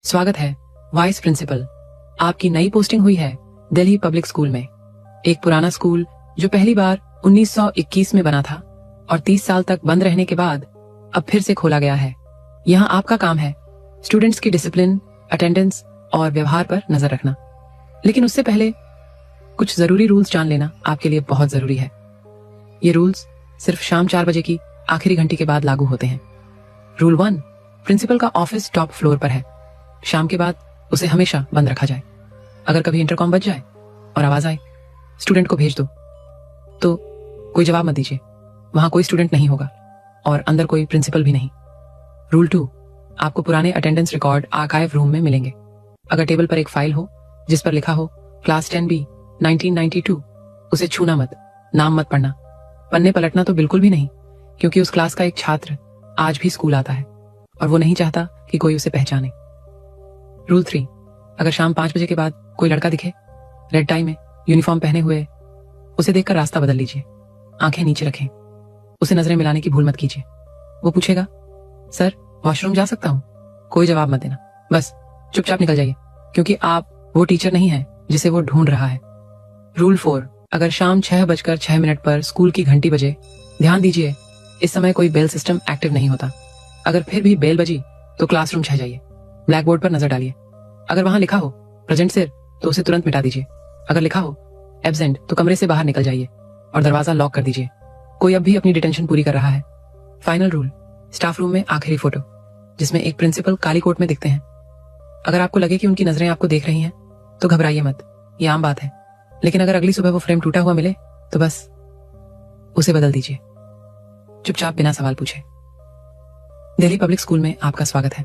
स्वागत है vice principal. आपकी नई पोस्टिंग हुई है दिल्ली पब्लिक स्कूल में। एक पुराना स्कूल जो पहली बार 1921 में बना था और 30 साल तक बंद रहने के बाद अब फिर से खोला गया है। यहाँ आपका काम है स्टूडेंट्स की डिसिप्लिन, अटेंडेंस और व्यवहार पर नजर रखना। लेकिन उससे पहले कुछ जरूरी रूल्स जान लेना आपके लिए बहुत जरूरी है। ये रूल्स सिर्फ शाम 4 बजे की आखिरी घंटी के बाद लागू होते हैं। रूल 1, प्रिंसिपल का ऑफिस टॉप फ्लोर पर है। शाम के बाद उसे हमेशा बंद रखा जाए। अगर कभी इंटरकॉम बज जाए और आवाज आए स्टूडेंट को भेज दो, तो कोई जवाब मत दीजिए। वहां कोई स्टूडेंट नहीं होगा और अंदर कोई प्रिंसिपल भी नहीं। रूल 2, आपको पुराने अटेंडेंस रिकॉर्ड आर्काइव रूम में मिलेंगे। अगर टेबल पर एक फाइल हो जिस पर लिखा हो क्लास 10B 1992, उसे छूना मत, नाम मत पढ़ना, पन्ने पलटना तो बिल्कुल भी नहीं, क्योंकि उस क्लास का एक छात्र आज भी स्कूल आता है और वो नहीं चाहता कि कोई उसे पहचाने। रूल 3, अगर शाम 5 बजे के बाद कोई लड़का दिखे रेड टाई में, यूनिफॉर्म पहने हुए, उसे देखकर रास्ता बदल लीजिए। आंखें नीचे रखें, उसे नजरें मिलाने की भूल मत कीजिए। वो पूछेगा सर वॉशरूम जा सकता हूँ, कोई जवाब मत देना, बस चुपचाप निकल जाइए, क्योंकि आप वो टीचर नहीं है जिसे वो ढूंढ रहा है। रूल 4, अगर शाम 6:06 पर स्कूल की घंटी बजे, ध्यान दीजिए इस समय कोई बेल सिस्टम एक्टिव नहीं होता। अगर फिर भी बेल बजी तो क्लासरूम छह जाइए, ब्लैक बोर्ड पर नजर डालिए। अगर वहां लिखा हो प्रेजेंट सर तो उसे तुरंत मिटा दीजिए। अगर लिखा हो एब्सेंट तो कमरे से बाहर निकल जाइए और दरवाजा लॉक कर दीजिए। कोई अब भी अपनी डिटेंशन पूरी कर रहा है। फाइनल रूल, स्टाफ रूम में आखिरी फोटो जिसमें एक प्रिंसिपल काली कोट में दिखते हैं। अगर आपको लगे कि उनकी नजरें आपको देख रही हैं तो घबराइए मत, ये आम बात है। लेकिन अगर अगली सुबह वो फ्रेम टूटा हुआ मिले तो बस उसे बदल दीजिए, चुपचाप बिना सवाल पूछे। दिल्ली पब्लिक स्कूल में आपका स्वागत है।